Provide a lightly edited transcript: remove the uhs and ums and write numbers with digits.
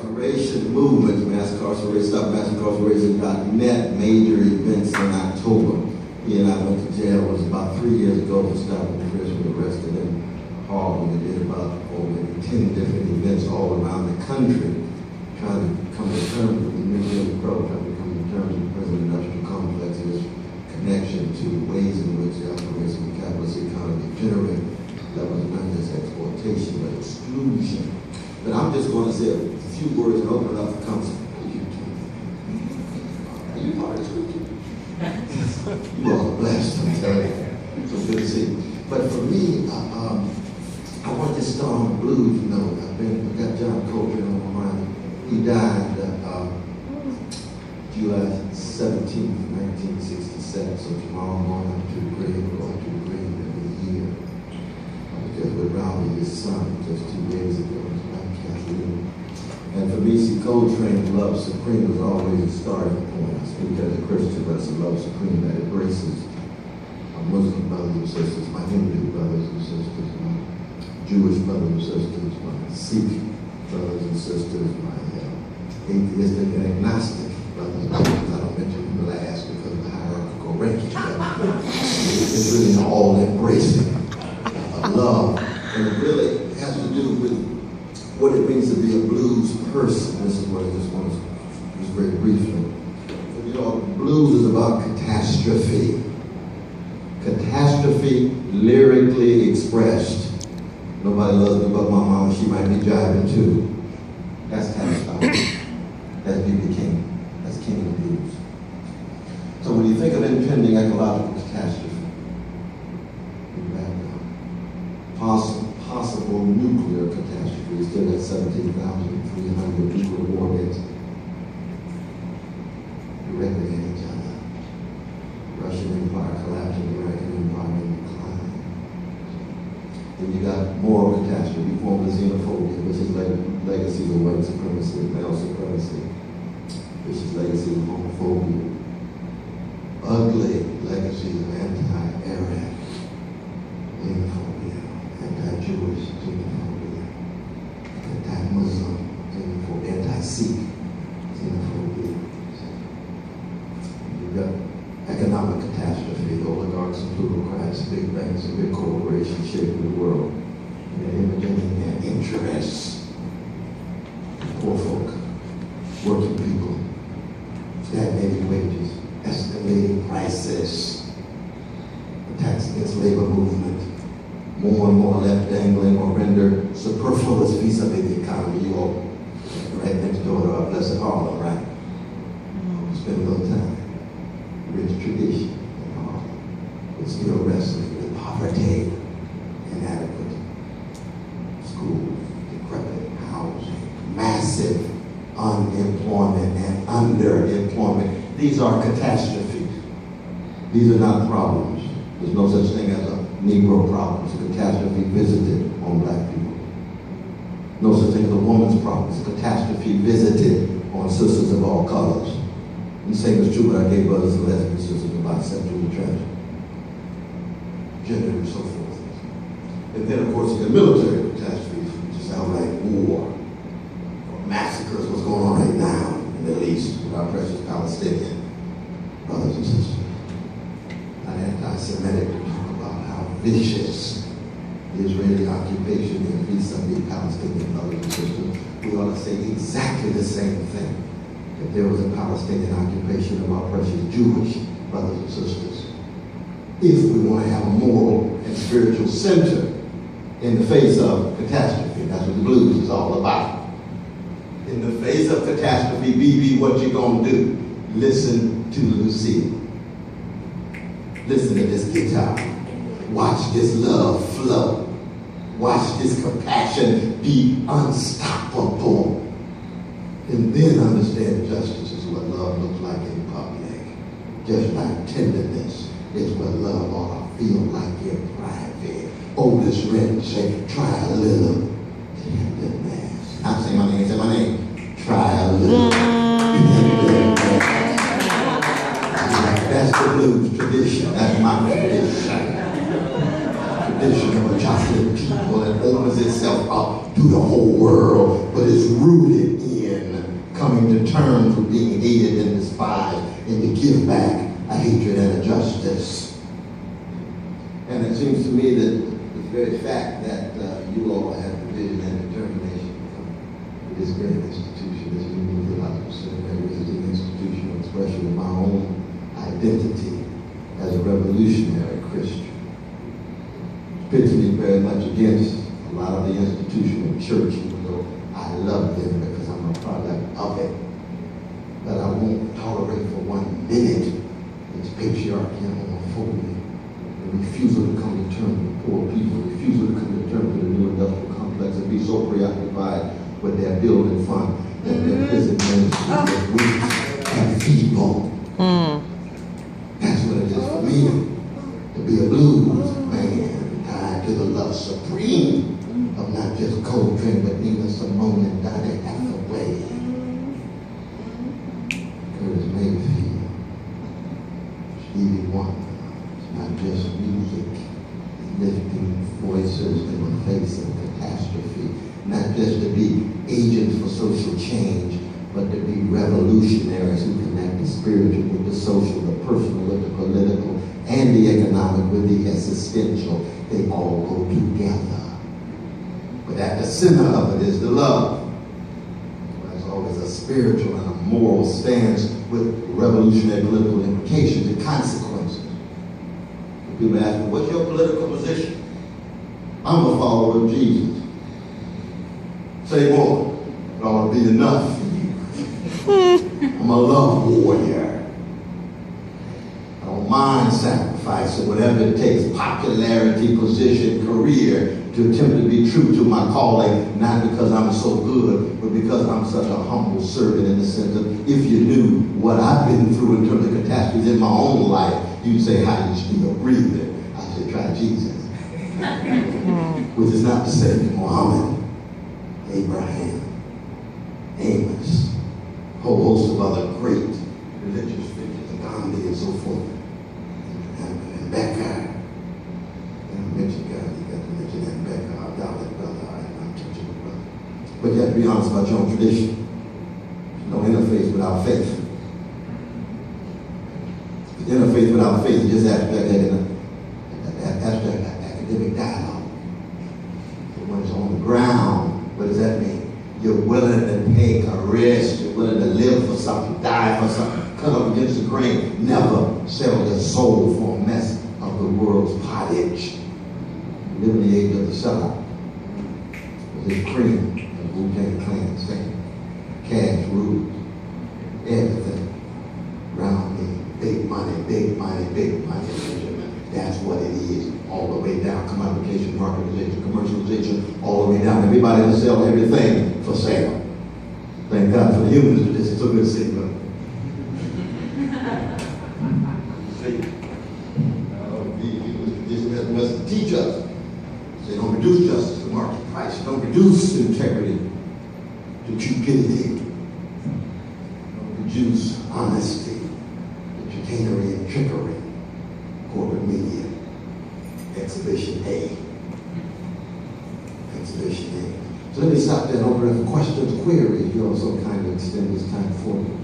incarceration movement, stopmassincarceration.net, major events in October. He and I went to jail. It was about 3 years ago for stopping Chris. We were arrested in Harlem. We did about maybe 10 different events all around the country, trying to come to terms with the Millennials program, trying to come to terms with the prison industrial complex's connection to ways in which the operations of the capitalist economy generate levels of not just exploitation but exclusion. But I'm just going to say a few words and open it up for conversation. Are you part of this group? You all are blessed, I'm telling you. So good to see you. But for me, I want to start on the blues note. I've got John Coltrane on my mind. He died July 17th, 1967. So tomorrow morning I'm to the grave, going to the grave every year. I was just with Robbie, his son, just 2 days ago. And for me, see, Coltrane, Love Supreme was always a starting point. I speak as a Christian, but it's a love supreme that embraces my Muslim brothers and sisters, my Hindu brothers and sisters, my Jewish brothers and sisters, my Sikh brothers and sisters, my atheistic and agnostic brothers and sisters. I don't mention them last because of the hierarchical ranking. It's really an all-embracing love. And it really has to do with what it means to be a blues person. This is what I just want to just very briefly. You know, blues is about catastrophe. Catastrophe lyrically expressed. Nobody loves me but my mama, she might be jiving too. That's catastrophe. That's B.B. King. That's King of the Blues. So when you think of impending ecological catastrophe, possible nuclear catastrophe, we still got 17,300 nuclear warheads directly at each other. Russian Empire collapsing, American Empire in decline. Then you got moral catastrophe, form of xenophobia, which is legacies of white supremacy, male supremacy, which is legacy of homophobia. Ugly legacies of anti-Arab xenophobia, anti-Jewish xenophobia, anti-Muslim xenophobia, anti-Sikh xenophobia. You've got economic catastrophe, oligarchs and plutocrats, big banks and big corporations shaping the world. They're imitating their interests. Poor folk, working people, stagnating wages, escalating prices, attacks against labor movement, more and more left dangling or rendered superfluous vis-a-vis the economy. You all right next door to our blessed Harlem, right? Spend a little time. Rich tradition in Harlem. We're still wrestling with poverty, inadequate schools, decrepit housing, massive unemployment and underemployment. These are catastrophes. These are not problems. There's no such thing as a Negro problem. It's a catastrophe visited on black people. No such thing as a woman's problem. It's a catastrophe visited on sisters of all colors. And the same is true with our gay brothers and lesbian sisters, and bisexual and transgender, gender and so forth. And then, of course, you got military catastrophes, which is outright war, or massacres, what's going on right now in the Middle East with our precious Palestinian brothers and sisters. Not anti-Semitic to talk about how vicious the Israeli occupation is vis-a-vis Palestinian brothers and sisters. We ought to say exactly the same thing. If there was a Palestinian occupation of our precious Jewish brothers and sisters. If we want to have a moral and spiritual center in the face of catastrophe, that's what the blues is all about. In the face of catastrophe, BB, what you gonna do? Listen to Lucille. Listen to this guitar. Watch this love flow. Watch this compassion be unstoppable. And then understand justice is what love looks like in public. Just like tenderness is what love ought to feel like in private. Otis Redding say, try a little tenderness. I'm saying my name, say my name. Try a little tenderness. That's the blues tradition. That's my tradition. Tradition of a chocolate people that opens itself up to the whole world, but is rooted in turn from being hated and despised and to give back a hatred and a justice. And it seems to me that the very fact that you all have the vision and determination for this great institution, this Union Theological Seminary, is an institutional expression of my own identity as a revolutionary Christian. Pits me very much against a lot of the institutional church, even though I love them because I'm a product of it. But I won't tolerate for 1 minute its patriarchy and homophobia, the refusal to come to terms with poor people, refusal to come to terms with the new industrial complex, and be so preoccupied with their building fund that their prison ministry is weak and feeble. That's what it is for me to be a blues man tied to the love supreme of not just Coltrane, but Nina Simone and Donny Hathaway, Curtis Mayfield, Stevie Wonder. It's not just music, lifting voices in the face of catastrophe, not just to be agents for social change, but to be revolutionaries who connect the spiritual with the social, the personal with the political, and the economic with the existential. They all go together. But at the center of it is the love. There's always a spiritual and a moral stance with revolutionary political implications and consequences. When people ask me, what's your political position? I'm a follower of Jesus. Say more. It ought to be enough. I'm a love warrior. I don't mind sacrificing whatever it takes, popularity, position, career, to attempt to be true to my calling, not because I'm so good, but because I'm such a humble servant in the sense of, if you knew what I've been through in terms of catastrophes in my own life, you'd say, how do you still breathing? I said, try Jesus. Which is not to say Muhammad, Abraham, Amos, a whole host of other great religious figures, Gandhi and so forth, and Becca. I mentioned God, you got to mention that Becca, our darling brother, I'm touching the brother. But you have to be honest about your own tradition. No interface without faith. Interface without faith is just abstract academic dialogue. So when it's on the ground, what does that mean? You're willing to take a risk. You're willing to live for something, die for something, cut up against the grain. Never sell your soul for a mess of the world's pottage. We live in the age of the sellout. There's cream, the Wu-Tang Clan saying, cash rules everything around me. Big money, big money, big money. That's what it is, all the way down. Commodification, marketization, commercialization, all the way down. Everybody will sell everything for sale. Thank God for the humans for this. It's so good to see you. This must teach us. They don't reduce justice to market price. They don't reduce integrity to cupidity. They don't reduce honesty to chicanery and trickery. Corporate media. Exhibition A. Exhibition A. So let me stop there and open up for questions, queries. You also kind of extend this time forward.